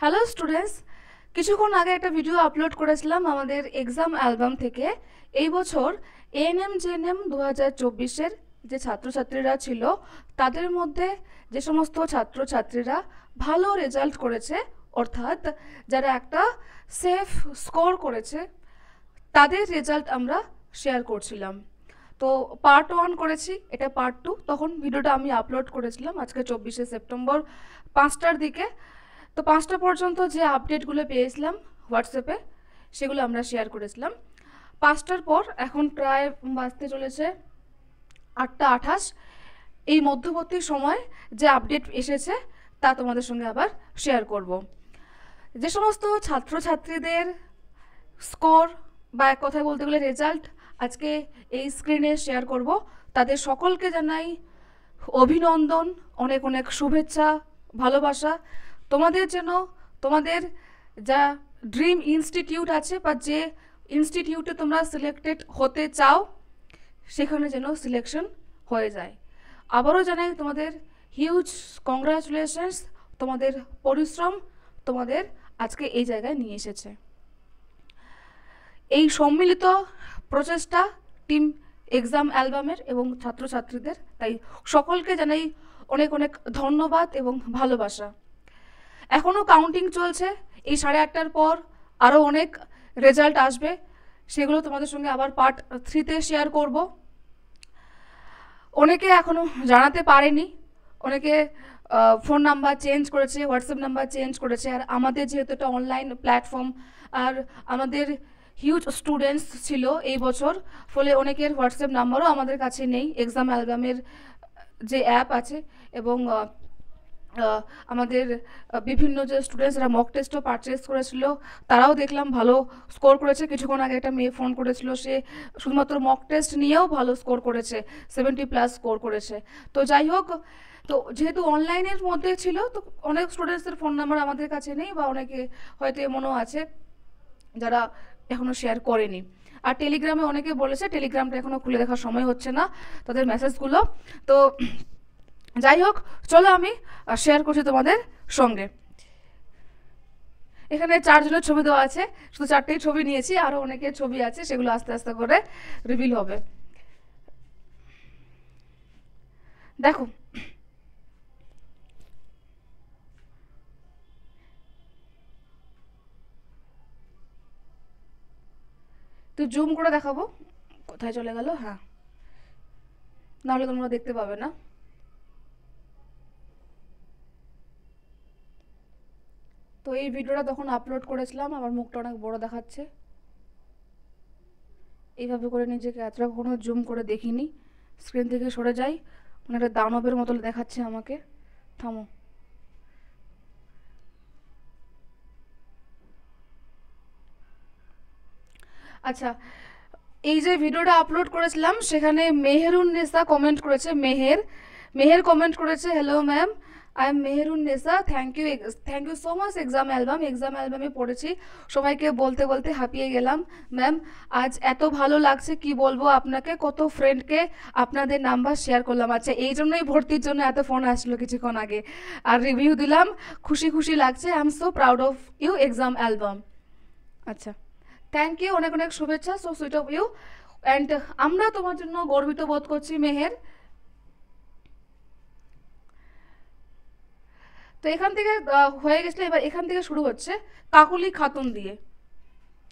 Hello students, কিছুক্ষণ আগে একটা ভিডিও আপলোড করেছিলাম আমাদের এক্সাম অ্যালবাম থেকে। এই বছর এএনএম জেএনএম 2024-এর যে ছাত্রছাত্রীরা ছিল তাদের মধ্যে যে সমস্ত ছাত্রছাত্রীরা ভালো রেজাল্ট করেছে, অর্থাৎ যারা একটা সেফ স্কোর করেছে, তাদের রেজাল্ট আমরা শেয়ার করছিলাম। তো পার্ট 1 করেছি, এটা পার্ট 2। তখন ভিডিওটা আমি আপলোড করেছিলাম আজকে 24শে সেপ্টেম্বর 5টার দিকে। তো 5টা পর্যন্ত যে আপডেটগুলো পেয়েছিলাম হোয়াটসঅ্যাপে, সেগুলো আমরা শেয়ার করেছিলাম। 5টার পর এখন প্রায় বাজতে চলেছে 8টা 28। এই মধ্যবর্তী সময় যে আপডেট এসেছে তা তোমাদের সঙ্গে আবার শেয়ার করব। যে সমস্ত ছাত্রছাত্রীদের স্কোর বা এক কথায় বলতে গেলে রেজাল্ট আজকে এই স্ক্রিনে শেয়ার করব, তাদের সকলকে জানাই অভিনন্দন, অনেক অনেক শুভেচ্ছা, ভালোবাসা। তোমাদের যেন তোমাদের যা ড্রিম ইনস্টিটিউট আছে বা যে ইনস্টিটিউটে তোমরা সিলেক্টেড হতে চাও সেখানে যেন সিলেকশন হয়ে যায়। আবারও জানাই তোমাদের হিউজ কংগ্রাচুলেশনস, তোমাদের পরিশ্রম তোমাদের আজকে এই জায়গায় নিয়ে এসেছে। এই সম্মিলিত প্রচেষ্টা টিম এক্সাম অ্যালবামের এবং ছাত্রছাত্রীদের, তাই সকলকে জানাই অনেক অনেক ধন্যবাদ এবং ভালোবাসা। এখনও কাউন্টিং চলছে, এই 8:30টার পর আরও অনেক রেজাল্ট আসবে, সেগুলো তোমাদের সঙ্গে আবার পার্ট 3-তে শেয়ার করব। অনেকে এখনও জানাতে পারেনি, অনেকে ফোন নাম্বার চেঞ্জ করেছে, হোয়াটসঅ্যাপ নাম্বার চেঞ্জ করেছে। আর আমাদের যেহেতু একটা অনলাইন প্ল্যাটফর্ম আর আমাদের হিউজ স্টুডেন্টস ছিল এই বছর, ফলে অনেকের হোয়াটসঅ্যাপ নাম্বারও আমাদের কাছে নেই। এক্সাম অ্যালবামের যে অ্যাপ আছে এবং আমাদের বিভিন্ন যে স্টুডেন্টসরা মক টেস্টও পারচেস করেছিল তারাও দেখলাম ভালো স্কোর করেছে। কিছুক্ষণ আগে একটা মেয়ে ফোন করেছিল, সে শুধুমাত্র মক টেস্ট নিয়েও ভালো স্কোর করেছে, 70+ স্কোর করেছে। তো যাই হোক, তো যেহেতু অনলাইনের মধ্যে ছিল তো অনেক স্টুডেন্টসদের ফোন নাম্বার আমাদের কাছে নেই, বা অনেকে হয়তো এমনও আছে যারা এখনও শেয়ার করেনি। আর টেলিগ্রামে অনেকে বলেছে টেলিগ্রামটা এখনও খুলে দেখার সময় হচ্ছে না তাদের মেসেজগুলো। তো যাই হোক, চলো আমি শেয়ার করছি তোমাদের সঙ্গে। এখানে 4 জনের ছবি দেওয়া আছে, শুধু 4টেই ছবি নিয়েছি, আরও অনেকের ছবি আছে, সেগুলো আস্তে আস্তে করে রিভিল হবে। দেখো, তো জুম করে দেখাবো, কোথায় চলে গেল? হ্যাঁ, নাহলে তোমরা দেখতে পাবে না। তো এই ভিডিওটা তখন আপলোড করেছিলাম, আমার মুখটা অনেক বড় দেখাচ্ছে। এইভাবে করে নিজেকে এতটা কখনো জুম করে দেখিনি, স্ক্রিন থেকে সরে যাই, মানে একটা দানবের মতো দেখাচ্ছে আমাকে। থামো। আচ্ছা, এই যে ভিডিওটা আপলোড করেছিলাম সেখানে মেহেরুন্নেসা কমেন্ট করেছে। মেহের কমেন্ট করেছে, hello ma'am, I am Meherunnesa, thank you so much exam অ্যালবামে পড়েছি, সবাইকে বলতে বলতে হাঁপিয়ে গেলাম ম্যাম। আজ এত ভালো লাগছে কি বলবো আপনাকে, কত ফ্রেন্ডকে আপনাদের নাম্বার শেয়ার করলাম। আচ্ছা, এই জন্যই ভর্তির জন্য এত ফোন আসলো কিছুক্ষণ আগে, আর রিভিউ দিলাম, খুশি খুশি লাগছে। I am so proud of you exam album. আচ্ছা, থ্যাংক ইউ, অনেক অনেক শুভেচ্ছা, so sweet of you. And আমরা তোমার জন্য গর্বিত বোধ করছি মেহের। তো এখান থেকে হয়ে গেছিলো, এবার এখান থেকে শুরু হচ্ছে কাকলি খাতুন দিয়ে।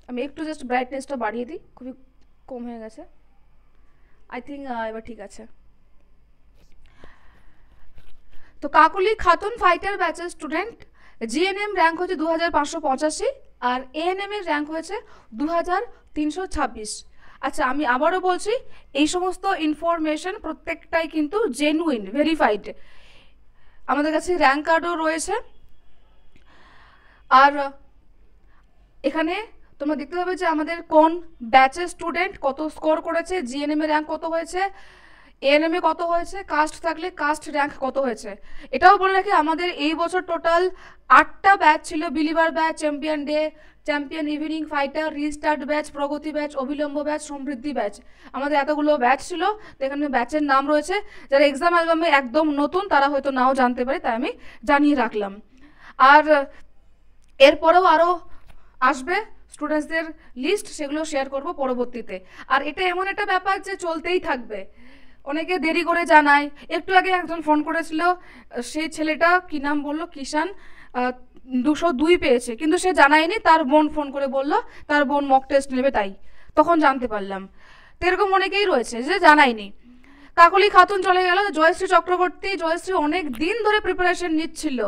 আমি একটু জাস্ট ব্রাইটনেসটা বাড়িয়ে দিই, খুবই কম হয়ে গেছে, আই থিঙ্ক এবার ঠিক আছে। তো কাকলি খাতুন ফাইটার ব্যাচের স্টুডেন্ট, জিএনএম র্যাঙ্ক হয়েছে 2585 আর এএনএম এর র্যাঙ্ক হয়েছে 2326। আচ্ছা, আমি আবারও বলছি, এই সমস্ত ইনফরমেশন প্রত্যেকটাই কিন্তু জেনুইন, ভেরিফাইড। আমাদের কাছে র্যাঙ্ক কার্ডও রয়েছে। আর এখানে তোমরা দেখতে পাবে যে আমাদের কোন ব্যাচের স্টুডেন্ট কত স্কোর করেছে, জিএনএম এর র্যাঙ্ক কত হয়েছে, এএনএম এ কত হয়েছে, কাস্ট থাকলে কাস্ট র্যাঙ্ক কত হয়েছে। এটাও বলে রাখি, আমাদের এই বছর টোটাল 8টা ব্যাচ ছিল। Believer batch, champion day, champion evening, fighter, restart batch, প্রগতি ব্যাচ, অবিলম্ব ব্যাচ, সমৃদ্ধি ব্যাচ, আমাদের এতগুলো ব্যাচ ছিল। তো এখানে ব্যাচের নাম রয়েছে, যারা এক্সাম অ্যালবামে একদম নতুন তারা হয়তো নাও জানতে পারে, তাই আমি জানিয়ে রাখলাম। আর এরপরেও আরও আসবে স্টুডেন্টসদের লিস্ট, সেগুলো শেয়ার করব পরবর্তীতে। আর এটা এমন একটা ব্যাপার যে চলতেই থাকবে, অনেকে দেরি করে জানায়। একটু আগে একজন ফোন করেছিল, সেই ছেলেটা কি নাম বললো, কিষান, 202 পেয়েছে, কিন্তু সে জানায়নি, তার বোন ফোন করে বলল তার বোন মক টেস্ট নেবে, তাই তখন জানতে পারলাম। তো এরকম অনেকেই রয়েছে যে জানায়নি। কাকলি খাতুন চলে গেল। জয়শ্রী চক্রবর্তী, জয়শ্রী অনেক দিন ধরে প্রিপারেশন নিচ্ছিল,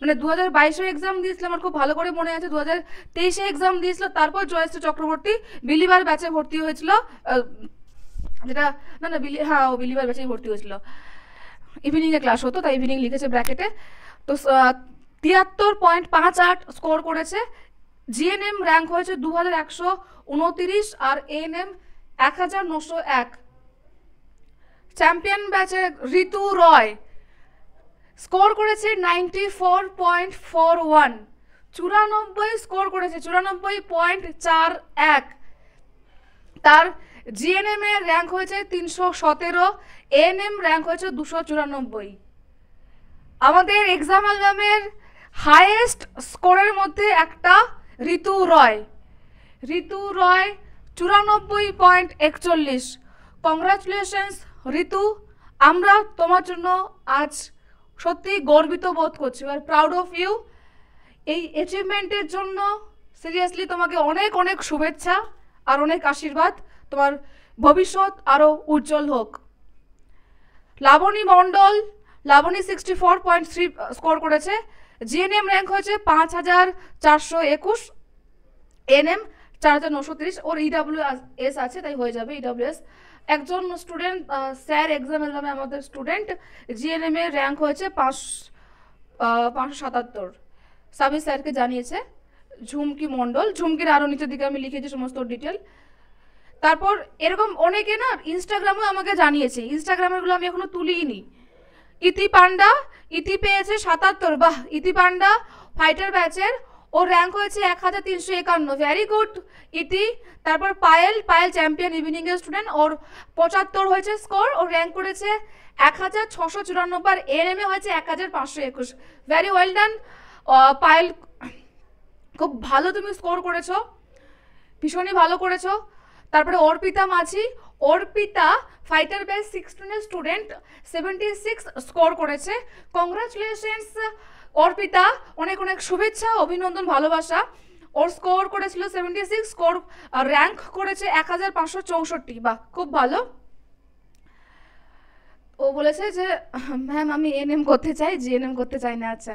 মানে 2022-এ এক্সাম দিয়েছিল, আমার খুব ভালো করে মনে আছে, 2023-এ এক্সাম দিয়েছিল, তারপর জয়শ্রী চক্রবর্তী বিলিভার ব্যাচে ভর্তি হয়েছিল, যেটা না না ও বিলিভার ব্যাচেই ভর্তি হয়েছিল, ইভিনিংয়ে ক্লাস হতো, তাই ইভিনিং লিখেছে ব্র্যাকেটে। তো 73.58 স্কোর করেছে। জিএনএম র্যাঙ্ক হয়েছে 2129 আর এএনএম 1901। চ্যাম্পিয়ন ব্যাচে ঋতু রয় স্কোর করেছে 94.41, 94 স্কোর করেছে, 94.41। তার জিএনএম এর র্যাঙ্ক হয়েছে 317, এএনএম র্যাঙ্ক হয়েছে 294। আমাদের এক্সাম অ্যালবামের হাইয়েস্ট স্কোরের মধ্যে একটা ঋতু রয়, 94.41। কংগ্রাচুলেশনস ঋতু, আমরা তোমার জন্য আজ সত্যি গর্বিত বোধ করছি, আর প্রাউড অফ ইউ। এই অ্যাচিভমেন্টের জন্য সিরিয়াসলি তোমাকে অনেক অনেক শুভেচ্ছা আর অনেক আশীর্বাদ, তোমার ভবিষ্যৎ আরও উজ্জ্বল হোক। লাবণী মণ্ডল, লাবণী 64.3 স্কোর করেছে, জিএনএম র্যাঙ্ক হয়েছে 5421, এনএম 4930। ওর ইডাব্লিউএস আছে, তাই হয়ে যাবে ইডাব্লিউএস। একজন স্টুডেন্ট, স্যার এক্সাম এলবামে আমাদের স্টুডেন্ট, জিএনএম এর র্যাঙ্ক হয়েছে 577, সাবি স্যারকে জানিয়েছে। ঝুমকি মণ্ডল, ঝুমকির আরও নিচের দিকে আমি লিখেছি সমস্ত ডিটেল। তারপর এরকম অনেকে না ইনস্টাগ্রামেও আমাকে জানিয়েছে, ইনস্টাগ্রামেরগুলো আমি এখনো তুলিনি। ইতি পান্ডা, ইতি পেয়েছে 77, বাহ, ইতি পান্ডা ফাইটার ব্যাচের, ওর র্যাঙ্ক হয়েছে 1351, ভেরি গুড ইতি। তারপর পায়েল, পায়েল চ্যাম্পিয়ন ইভিনিং এর স্টুডেন্ট, ওর 75 হয়েছে স্কোর, ওর র্যাঙ্ক করেছে 1694, আর এএনএম এ হয়েছে 1521, ভেরি ওয়েল ডান পায়েল, খুব ভালো তুমি স্কোর করেছো, ভীষণই ভালো করেছো। তারপরে অর্পিতা মাঝি, Arpita fighter batch 16 student, 76 score করেছে। কংগ্রাচুলেশনস অর্পিতা, অনেক অনেক শুভেচ্ছা, অভিনন্দন, ভালোবাসা। ওর স্কোর করেছিল 76, স্কোর র্যাঙ্ক করেছে 1564, বাহ, খুব ভালো। ও বলেছে যে ম্যাম আমি এএনএম করতে চাই, জিএনএম করতে চাই না। আচ্ছা,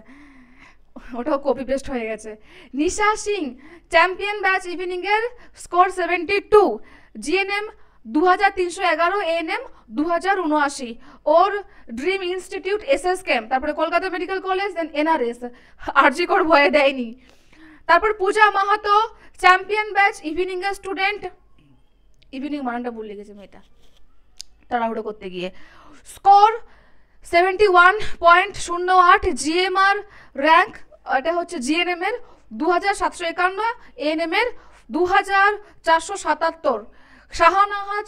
ওটাও কপি পেস্ট হয়ে গেছে। নিশা সিং, চ্যাম্পিয়ন ব্যাচ ইভিনিং এর, স্কোর 72, জিএনএম 2311, এএনএম 2079। ওর ড্রিম ইনস্টিটিউট এসএস ক্যাম্প, তারপরে কলকাতা মেডিকেল কলেজ, দেন এনআরএস, আরজি কর ভয়ে দেয়নি। তারপর Puja Mahato, champion batch evening এর স্টুডেন্ট, ইভিনিং মানটা ভুল লিখেছে মেয়েটা তাড়াহুড়ো করতে গিয়ে, স্কোর 71.08, জিএমআর র্যাঙ্ক, এটা হচ্ছে জিএনএম এর 2751, এএনএম এর 2477। শাহনাহাজ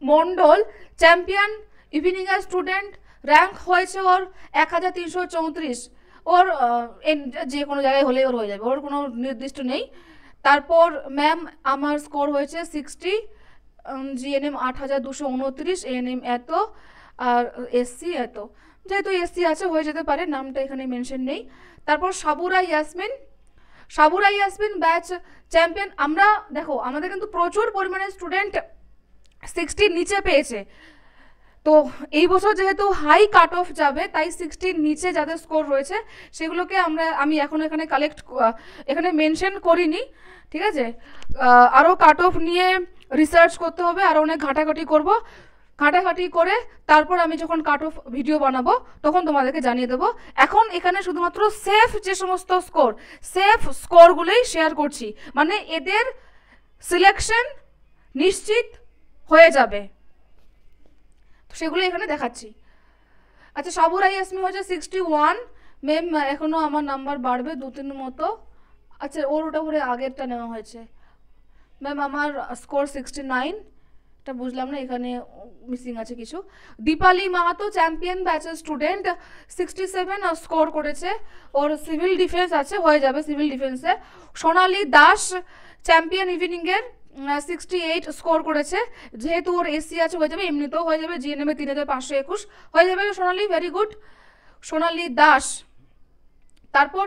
মণ্ডল, চ্যাম্পিয়ন ইভিনিং এর স্টুডেন্ট, র্যাঙ্ক হয়েছে ওর 1334, ওর যে কোনো জায়গায় হলেই ওর হয়ে যাবে, ওর কোনো নির্দিষ্ট নেই। তারপর ম্যাম আমার স্কোর হয়েছে 60, জিএনএম 8229, এএনএম এত, আর এসসি এত, যেহেতু এসসি আছে হয়ে যেতে পারে, নামটা এখানে মেনশন নেই। তারপর সাবুরা ইয়াসমিন, সাবুরা ইয়াসমিন ব্যাচ চ্যাম্পিয়ন। আমরা দেখো আমাদের কিন্তু প্রচুর পরিমাণে স্টুডেন্ট 60 নিচে পেয়েছে, তো এই বছর যেহেতু হাই কাট অফ যাবে, তাই 60 নিচে যাদের স্কোর রয়েছে সেগুলোকে আমি এখন এখানে এখানে মেনশন করিনি, ঠিক আছে। আরও কাট অফ নিয়ে রিসার্চ করতে হবে, আরও অনেক ঘাটাঘাটি করব, ঘাটাঘাটি করে তারপর আমি যখন কাট অফ ভিডিও বানাবো তখন তোমাদেরকে জানিয়ে দেবো। এখন এখানে শুধুমাত্র সেফ যে সমস্ত স্কোর, সেফ স্কোরগুলোই শেয়ার করছি, মানে এদের সিলেকশন নিশ্চিত হয়ে যাবে, তো সেগুলো এখানে দেখাচ্ছি। আচ্ছা, সাবুরা ইয়াসমি হচ্ছে 61, ম্যাম এখনও আমার নাম্বার বাড়বে 2-3 মতো। আচ্ছা, ওর ওটা করে আগেরটা নেওয়া হয়েছে। ম্যাম আমার স্কোর 69, এটা বুঝলাম না, এখানে মিসিং আছে কিছু। দীপালি মাহাতো চ্যাম্পিয়ন ব্যাচের স্টুডেন্ট 67 স্কোর করেছে, ওর সিভিল ডিফেন্স আছে, হয়ে যাবে সিভিল ডিফেন্সে। সোনালি দাস চ্যাম্পিয়ন ইভিনিংয়ের 68 স্কোর করেছে, যেহেতু ওর এসি আছে হয়ে যাবে, এমনিতেও হয়ে যাবে, জিএনএমে 3521 হয়ে যাবে। সোনালি ভেরি গুড, সোনালি দাস। তারপর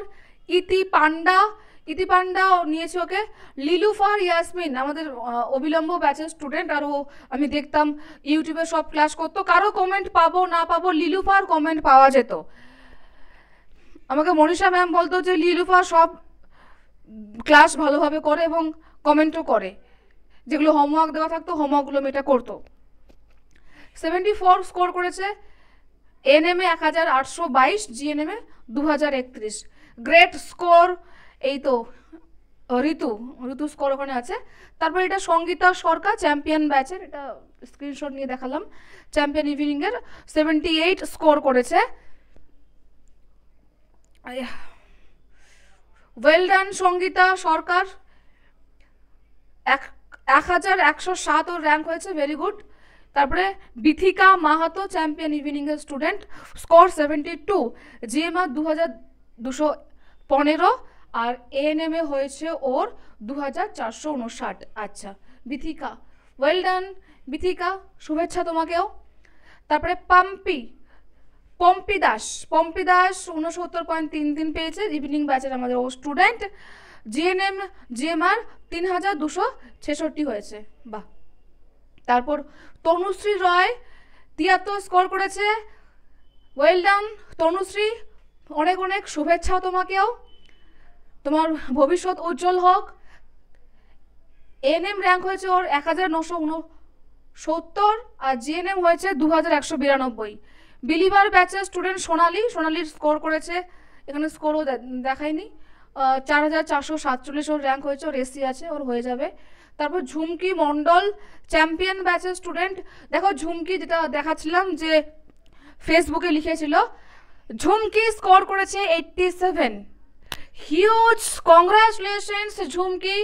ইতি পান্ডা নিয়েছে ওকে। লিলুফার ইয়াসমিন আমাদের অবিলম্ব ব্যাচের স্টুডেন্ট, আর ও আমি দেখতাম ইউটিউবে সব ক্লাস করতো। কারো কমেন্ট পাবো না পাবো, লিলুফার কমেন্ট পাওয়া যেত। আমাকে মনীষা ম্যাম বলতো যে লিলুফা সব ক্লাস ভালোভাবে করে এবং কমেন্টও করে, যেগুলো হোমওয়ার্ক দেওয়া থাকতো হোমওয়ার্কগুলো মেয়েটা করতো। 74 স্কোর করেছে, এনএমএ 1822, জিএনএমে 2031। গ্রেট স্কোর, এই তো ঋতু স্কোর ওখানে আছে। তারপর এটা সঙ্গীতা সরকার চ্যাম্পিয়ন ব্যাচের, এটা স্ক্রিনশট নিয়ে দেখালাম, চ্যাম্পিয়ন ইভিনিংয়ের 78 স্কোর করেছে। ওয়েল ডান সঙ্গীতা সরকার, 1107 ওর র্যাঙ্ক হয়েছে, ভেরি গুড। তারপরে বিথিকা মাহাতো চ্যাম্পিয়ন ইভিনিংয়ের স্টুডেন্ট, স্কোর 72, জিএমআর 2215, আর এএনএমে হয়েছে ওর 2459। আচ্ছা বিথিকা, ওয়েল ডান বিথিকা, শুভেচ্ছা তোমাকেও। তারপরে পম্পি দাস 69.33 পেয়েছে, ইভিনিং ব্যাচের আমাদের ও স্টুডেন্ট। জিএমআর 3266 হয়েছে, বাহ। তারপর তনুশ্রী রয় 73 স্কোর করেছে, ওয়েল ডান তনুশ্রী, অনেক অনেক শুভেচ্ছা তোমাকেও, তোমার ভবিষ্যৎ উজ্জ্বল হোক। এএনএম র্যাঙ্ক হয়েছে ওর 1969, আর জিএনএম হয়েছে 2192। বিলিভার ব্যাচের স্টুডেন্ট সোনালির স্কোর করেছে, এখানে স্কোরও দেখায়নি, 4447 ওর র্যাঙ্ক হয়েছে, ওর এসি আছে, ওর হয়ে যাবে। তারপর ঝুমকি মণ্ডল চ্যাম্পিয়ন ব্যাচের স্টুডেন্ট, দেখো ঝুমকি যেটা দেখাচ্ছিলাম যে ফেসবুকে লিখেছিল, ঝুমকি স্কোর করেছে 87। Huge congratulations Jhumki,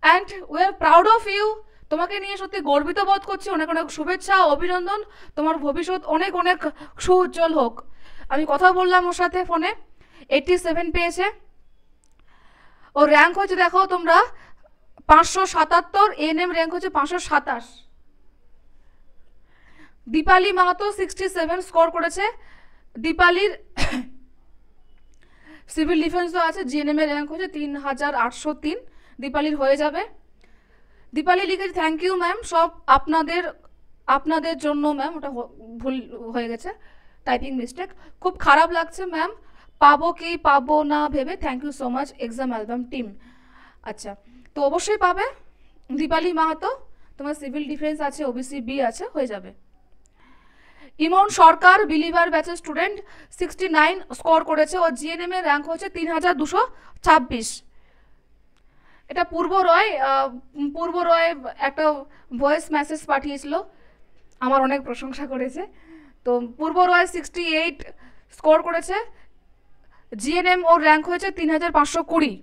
and we are proud of you. তোমাকে নিয়ে সত্যি গর্বিত বোধ করছি, অনেক অনেক শুভেচ্ছা, অভিনন্দন, তোমার ভবিষ্যৎ অনেক অনেক সুউজ্জ্বল হোক। আমি কথা বললাম ওর সাথে ফোনে, 87 পেয়েছে, ওর র্যাঙ্ক হচ্ছে দেখো তোমরা 577, এএনএম র্যাঙ্ক হচ্ছে 527। দীপালি মাহাতো 67 স্কোর করেছে, দীপালির সিভিল ডিফেন্সও আছে, জিএনএম এর র্যাঙ্ক হচ্ছে 3803, দীপালির হয়ে যাবে। দীপালি লিখেছে থ্যাংক ইউ ম্যাম, সব আপনাদের জন্য ম্যাম, ওটা ভুল হয়ে গেছে, টাইপিং মিস্টেক, খুব খারাপ লাগছে ম্যাম, পাবো কি পাবো না ভেবে, thank you so much exam album team. আচ্ছা, তো অবশ্যই পাবে দীপালি মাহাতো, তোমার সিভিল ডিফেন্স আছে, ওবিসি বি আছে, হয়ে যাবে। ইমন সরকার বিলিভার ব্যাচের স্টুডেন্ট 69 স্কোর করেছে, ও জিএনএম এর র্যাঙ্ক হচ্ছে 3226। এটা পূর্ব রয় একটা ভয়েস মেসেজ পাঠিয়েছিল, আমার অনেক প্রশংসা করেছে। তো পূর্ব রয় 68 স্কোর করেছে, জিএনএম ওর র্যাঙ্ক হয়েছে 3520।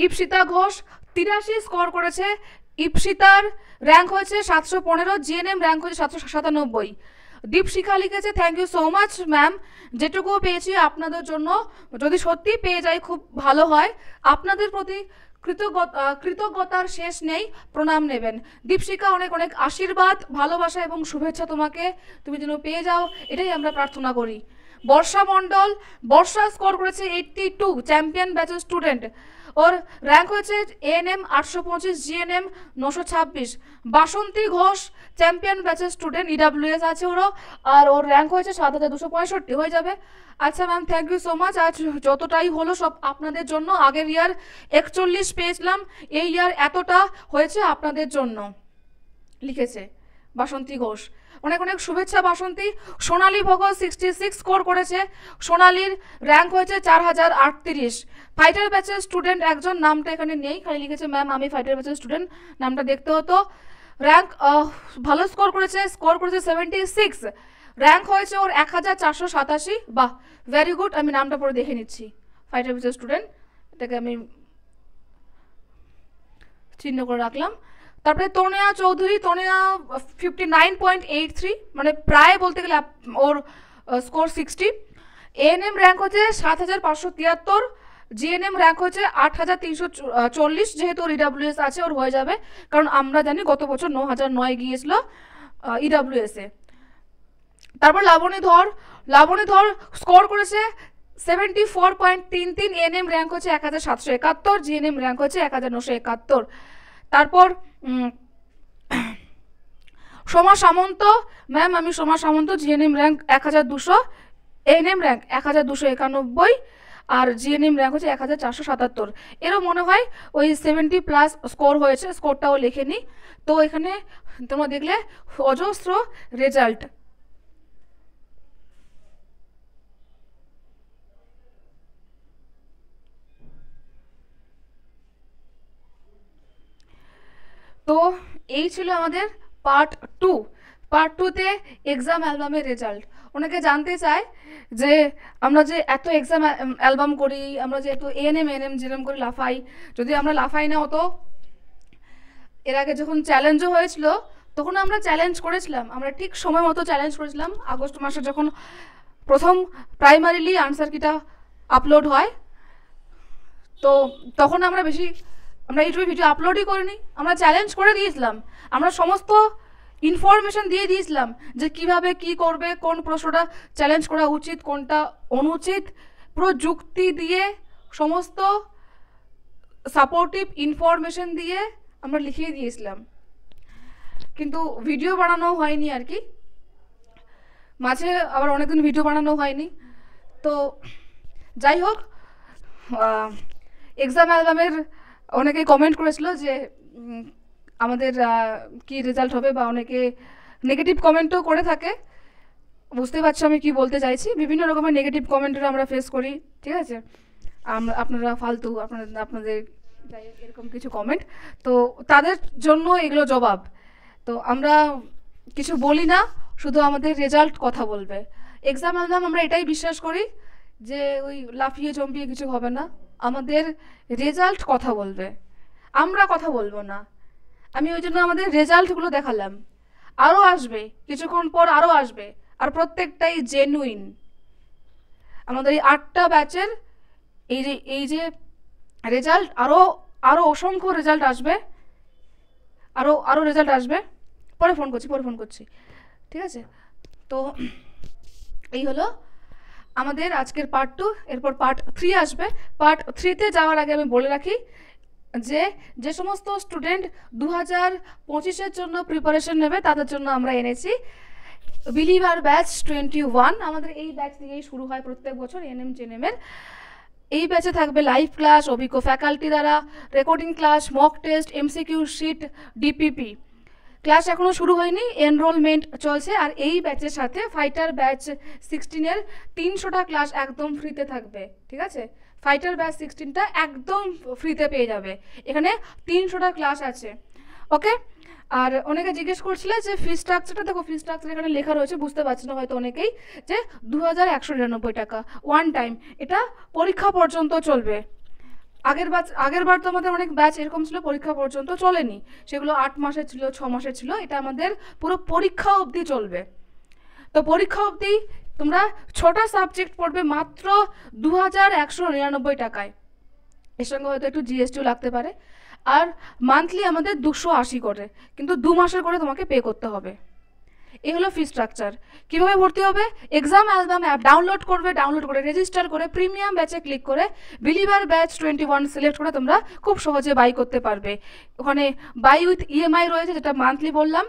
ইপসিতা ঘোষ 83 স্কোর করেছে, ইপসিতার র্যাঙ্ক হয়েছে 715, জিএনএম র্যাঙ্ক হয়েছে 797। দীপশিখা লিখেছে thank you so much ma'am, যেটুকু পেয়েছি আপনাদের জন্য, যদি সত্যি পেয়ে যাই খুব ভালো হয়, আপনাদের প্রতি কৃতজ্ঞতার শেষ নেই, প্রণাম নেবেন। দীপশিখা অনেক অনেক আশীর্বাদ, ভালোবাসা এবং শুভেচ্ছা তোমাকে, তুমি যেন পেয়ে যাও এটাই আমরা প্রার্থনা করি। বর্ষা স্কোর করেছে 82, চ্যাম্পিয়ন ব্যাচের স্টুডেন্ট, ওর র্যাঙ্ক হয়েছে এএনএম 825, জিএনএম 926। বাসন্তী ঘোষ চ্যাম্পিয়ন ব্যাচের স্টুডেন্ট, ইডাব্লিউএস আছে ওরও, আর ওর র্যাঙ্ক হয়েছে 7265, হয়ে যাবে। আচ্ছা ma'am thank you so much, আজ যতটাই হলো সব আপনাদের জন্য, আগের ইয়ার 41 পেয়েছিলাম, এই ইয়ার এতটা হয়েছে আপনাদের জন্য, লিখেছে বাসন্তী ঘোষ, অনেক অনেক শুভেচ্ছা বাসন্তী। সোনালী ভগত 66 স্কোর করেছে, সোনালীর র্যাঙ্ক হয়েছে 4038। ফাইটার ব্যাচের স্টুডেন্ট একজন, নামটা এখানে নেই, খালি লিখেছে ম্যাম আমি ফাইটার ব্যাচের স্টুডেন্ট, নামটা দেখতে হতো। র্যাঙ্ক ভালো স্কোর করেছে 76, র্যাঙ্ক হয়েছে ওর 1487, বাহ ভেরি গুড। আমি নামটা পরে দেখে নিচ্ছি, ফাইটার ব্যাচের স্টুডেন্ট, এটাকে আমি চিহ্ন করে রাখলাম। তারপরে তনয়া চৌধুরী, তনয়া 59.83, মানে প্রায় বলতে গেলে ওর স্কোর 60। এএনএম র্যাঙ্ক হচ্ছে 7573, জিএনএম র্যাঙ্ক হচ্ছে 8340। যেহেতু ইডাব্লিউএস আছে ওর হয়ে যাবে, কারণ আমরা জানি গত বছর 9009 গিয়েছিল ইডাব্লিউএসে। তারপর লাবণী ধর স্কোর করেছে 74.33, এএনএম র্যাঙ্ক হচ্ছে 1771, জিএনএম র্যাঙ্ক হচ্ছে 1971। তারপর সোমা সামন্ত, ম্যাম আমি সোমা সামন্ত, জিএনএম র্যাঙ্ক 1200, এএনএম র্যাঙ্ক 1291, আর জিএনএম র্যাঙ্ক হচ্ছে 1477। এরও মনে হয় ওই 70+ স্কোর হয়েছে, স্কোরটাও লেখেনি। তো এখানে তোমরা দেখলে অজস্র রেজাল্ট। তো এই ছিল আমাদের পার্ট 2। পার্ট 2তে এক্সাম অ্যালবামের রেজাল্ট। অনেকে জানতে চায় যে আমরা যে এত এক্সাম অ্যালবাম করি, আমরা যে এত এএনএম যেরকম করে লাফাই, যদি আমরা লাফাই না হতো, এর আগে যখন চ্যালেঞ্জও হয়েছিল তখন আমরা চ্যালেঞ্জ করেছিলাম, আমরা ঠিক সময় মতো চ্যালেঞ্জ করেছিলাম। আগস্ট মাসে যখন প্রথম প্রাইমারিলি আনসার কিটা আপলোড হয়, তো তখন আমরা ইউটিউবে ভিডিও আপলোডই করিনি, আমরা চ্যালেঞ্জ করে দিয়েছিলাম। আমরা সমস্ত ইনফরমেশন দিয়ে দিয়েছিলাম যে কিভাবে কি করবে, কোন প্রশ্নটা চ্যালেঞ্জ করা উচিত, কোনটা অনুচিত, পুরো যুক্তি দিয়ে সমস্ত সাপোর্টিভ ইনফরমেশন দিয়ে আমরা লিখিয়ে দিয়েছিলাম। কিন্তু ভিডিও বানানো হয়নি আর কি, মাঝে আবার অনেকদিন ভিডিও বানানো হয়নি। তো যাই হোক, এক্সাম অ্যালবামের অনেকে কমেন্ট করেছিল যে আমাদের কি রেজাল্ট হবে, বা অনেকে নেগেটিভ কমেন্টও করে থাকে। বুঝতে পারছো আমি কি বলতে চাইছি। বিভিন্ন রকমের নেগেটিভ কমেন্টও আমরা ফেস করি, ঠিক আছে। আপনারা ফালতু, আপনাদের এরকম কিছু কমেন্ট, তো তাদের জন্য এগুলো জবাব। তো আমরা কিছু বলি না, শুধু আমাদের রেজাল্ট কথা বলবে। এক্সাম অ্যালবাম আমরা এটাই বিশ্বাস করি যে ওই লাফিয়ে চম্পিয়ে কিছু হবে না, আমাদের রেজাল্ট কথা বলবে, আমরা কথা বলবো না। আমি ওই জন্য আমাদের রেজাল্টগুলো দেখালাম। আরও আসবে, কিছুক্ষণ পর আরও আসবে, আর প্রত্যেকটাই জেনুইন। আমাদের এই 8টা ব্যাচের এই যে রেজাল্ট, আরও অসংখ্য রেজাল্ট আসবে, আরও রেজাল্ট আসবে। পরে ফোন করছি, ঠিক আছে। তো এই হলো আমাদের আজকের পার্ট 2। এরপর পার্ট 3 আসবে। পার্ট 3তে যাওয়ার আগে আমি বলে রাখি যে সমস্ত স্টুডেন্ট 2025-এর জন্য প্রিপারেশন নেবে, তাদের জন্য আমরা এনেছি বিলিভার ব্যাচ 21। আমাদের এই ব্যাচ দিয়েই শুরু হয় প্রত্যেক বছর এএনএম জেএনএমের। এই ব্যাচে থাকবে লাইভ ক্লাস, অভিজ্ঞ ফ্যাকাল্টি দ্বারা recording class, mock test, MCQ sheet, DPP. Class এখনও শুরু হয়নি, এনরোলমেন্ট চলছে। আর এই ব্যাচের সাথে ফাইটার ব্যাচ 16-এর 300টা ক্লাস একদম ফ্রিতে থাকবে, ঠিক আছে। ফাইটার ব্যাচ 16টা একদম ফ্রিতে পেয়ে যাবে। এখানে 300টা ক্লাস আছে, ওকে। আর অনেকে জিজ্ঞেস করছিলে যে ফি স্ট্রাকচারটা, দেখো ফি স্ট্রাকচার এখানে লেখা রয়েছে, বুঝতে পারছি না হয়তো অনেকেই, যে 2199 টাকা ওয়ান টাইম। এটা পরীক্ষা পর্যন্ত চলবে। আগের বার তো আমাদের অনেক ব্যাচ এরকম ছিল পরীক্ষা পর্যন্ত চলেনি, সেগুলো 8 মাসের ছিল, 6 মাসের ছিল। এটা আমাদের পুরো পরীক্ষা অবধি চলবে। তো পরীক্ষা অবধি তোমরা 6টা সাবজেক্ট পড়বে মাত্র 2199 টাকায়। এর সঙ্গে হয়তো একটু জিএসটিও লাগতে পারে। আর মান্থলি আমাদের 280 করে, কিন্তু 2 মাসের করে তোমাকে পে করতে হবে। এই হলো ফি স্ট্রাকচার। কীভাবে ভর্তি হবে? এক্সাম অ্যালবাম অ্যাপ ডাউনলোড করে রেজিস্টার করে প্রিমিয়াম ব্যাচে ক্লিক করে বিলিভার ব্যাচ 21 সিলেক্ট করে তোমরা খুব সহজে বাই করতে পারবে। ওখানে বাই উইথ ইএমআই রয়েছে, যেটা মান্থলি বললাম,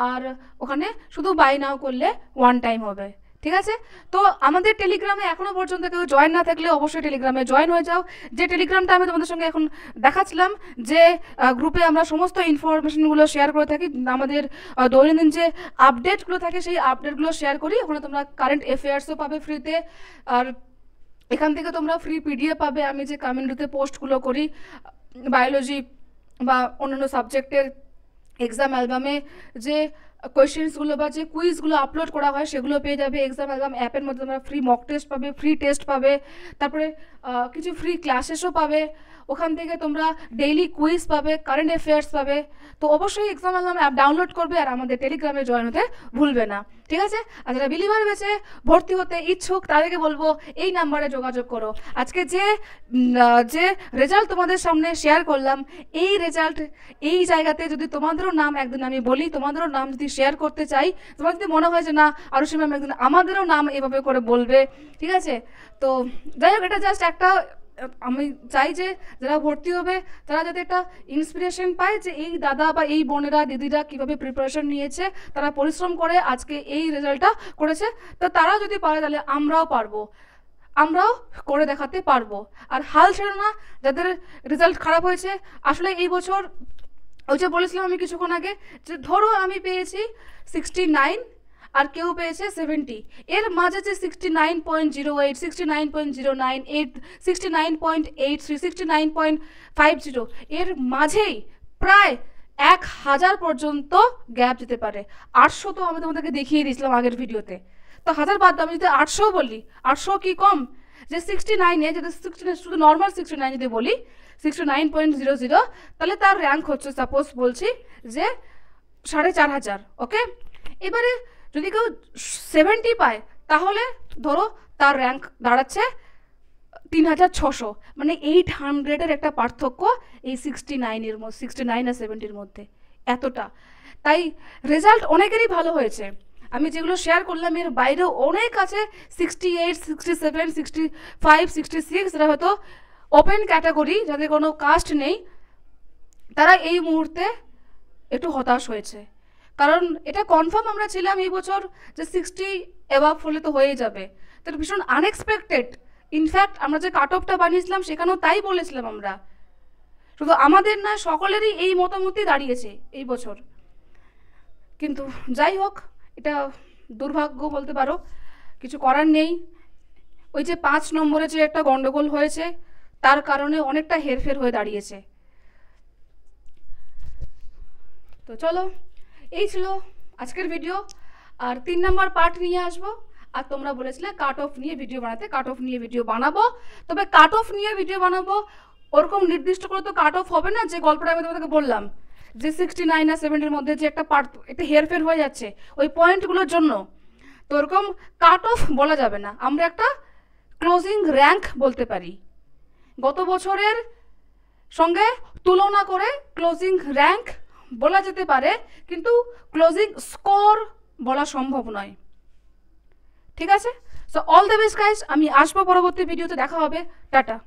আর ওখানে শুধু বাই নাও করলে ওয়ান টাইম হবে, ঠিক আছে। তো আমাদের টেলিগ্রামে এখনও পর্যন্ত কেউ জয়েন না থাকলে অবশ্যই টেলিগ্রামে জয়েন হয়ে যাও। যে টেলিগ্রামটা আমি তোমাদের সঙ্গে এখন দেখাচ্ছিলাম, যে গ্রুপে আমরা সমস্ত ইনফরমেশনগুলো শেয়ার করে থাকি, আমাদের দৈনন্দিন যে আপডেটগুলো থাকে সেই আপডেটগুলো শেয়ার করি। ওখানে তোমরা কারেন্ট অ্যাফেয়ার্সও পাবে ফ্রিতে, আর এখান থেকে তোমরা ফ্রি পিডিএফ পাবে। আমি যে কমিউনিটিতে পোস্টগুলো করি বায়োলজি বা অন্যান্য সাবজেক্টের এক্সাম অ্যালবামে যে কোয়েশ্চেন্সগুলো বা যে কুইজগুলো আপলোড করা হয় সেগুলো পেয়ে যাবে। এক্সাম অ্যালবাম অ্যাপের মধ্যে তোমরা ফ্রি মক টেস্ট পাবে, ফ্রি টেস্ট পাবে, তারপরে কিছু ফ্রি ক্লাসেসও পাবে। ওখান থেকে তোমরা ডেইলি কুইজ পাবে, কারেন্ট অ্যাফেয়ার্স পাবে। তো অবশ্যই এক্সাম অ্যালবাম অ্যাপ ডাউনলোড করবে আর আমাদের টেলিগ্রামে জয়েন হতে ভুলবে না, ঠিক আছে? আর যারা বিলিভার বেচে ভর্তি হতে ইচ্ছুক তাদেরকে বলবো এই নাম্বারে যোগাযোগ করো। আজকে যে রেজাল্ট তোমাদের সামনে শেয়ার করলাম, এই রেজাল্ট এই জায়গাতে যদি তোমাদেরও নাম একদিন আমি বলি, তোমাদেরও নাম যদি শেয়ার করতে চাই, তোমার যদি মনে হয় যে না আরুষি ম্যাম একদিন আমাদেরও নাম এভাবে করে বলবে, ঠিক আছে? তো যাই হোক, এটা জাস্ট একটা আমি চাই যে যারা ভর্তি হবে তারা যাতে একটা ইন্সপিরেশন পায় যে এই দাদা বা এই বোনেরা দিদিরা কীভাবে প্রিপারেশন নিয়েছে, তারা পরিশ্রম করে আজকে এই রেজাল্টটা করেছে। তো তারা যদি পারে তাহলে আমরাও পারবো, আমরাও করে দেখাতে পারবো। আর হাল ছেড়ো না যাদের রেজাল্ট খারাপ হয়েছে। আসলে এই বছর ওই যে বলেছিলাম আমি কিছুক্ষণ আগে যে ধরো আমি পেয়েছি 69 আর কেউ পেয়েছে 70, এর মাঝে যে 69.08, 69.09, 69.83, 69.50, এর মাঝেই প্রায় 1000 পর্যন্ত গ্যাপ যেতে পারে। 800 তো আমি তোমাদেরকে দেখিয়ে দিয়েছিলাম আগের ভিডিওতে। তো 1000 বাদ দাও, আমি যদি 800 বলি, 800 কি কম? যে 69-এ যদি 69 শুধু নর্মাল 69 যদি বলি 69.00, তাহলে তার র্যাঙ্ক হচ্ছে সাপোজ বলছি যে 4500। ওকে, এবারে যদি কেউ 70 পায় তাহলে ধরো তার র্যাঙ্ক দাঁড়াচ্ছে 3600, মানে 800-এর একটা পার্থক্য এই 69-এর মধ্যে, 69 আর 70-এর মধ্যে এতটা। তাই রেজাল্ট অনেকেরই ভালো হয়েছে। আমি যেগুলো শেয়ার করলাম এর বাইরেও অনেক আছে 68, 67, 65, 66, যারা হয়তো ওপেন ক্যাটাগরি, যাদের কোনো কাস্ট নেই, তারা এই মুহূর্তে একটু হতাশ হয়েছে। কারণ এটা কনফার্ম আমরা ছিলাম এই বছর যে 60 অ্যাবাভ হলে তো হয়ে যাবে। তো ভীষণ আনএক্সপেক্টেড। ইনফ্যাক্ট আমরা যে কাট অফটা বানিয়েছিলাম সেখানেও তাই বলেছিলাম আমরা। শুধু আমাদের না, সকলেরই এই মতামতই দাঁড়িয়েছে এই বছর। কিন্তু যাই হোক, এটা দুর্ভাগ্য বলতে পারো, কিছু করার নেই। ওই যে 5 নম্বরে যে একটা গন্ডগোল হয়েছে তার কারণে অনেকটা হেরফের হয়ে দাঁড়িয়েছে। তো চলো, এই ছিল আজকের ভিডিও। আর 3 নম্বর পার্ট নিয়ে আসবো। আর তোমরা বলেছিলে কাট অফ নিয়ে ভিডিও বানাতে, কাট অফ নিয়ে ভিডিও বানাবো। তবে কাট অফ নিয়ে ভিডিও বানাবো ওরকম নির্দিষ্ট করে তো কাট অফ হবে না। যে গল্পটা আমি তোমাদেরকে বললাম যে 69 আর 70-এর মধ্যে যে একটা একটা হেরফের হয়ে যাচ্ছে ওই পয়েন্টগুলোর জন্য, তো ওরকম কাট অফ বলা যাবে না। আমরা একটা ক্লোজিং র্যাঙ্ক বলতে পারি। গত বছরের সঙ্গে তুলনা করে ক্লোজিং র্যাঙ্ক বলা যেতে পারে, কিন্তু ক্লোজিং স্কোর বলা সম্ভব নয়, ঠিক আছে? So all the best guys. আমি আসবো পরবর্তী ভিডিওতে, দেখা হবে, টাটা।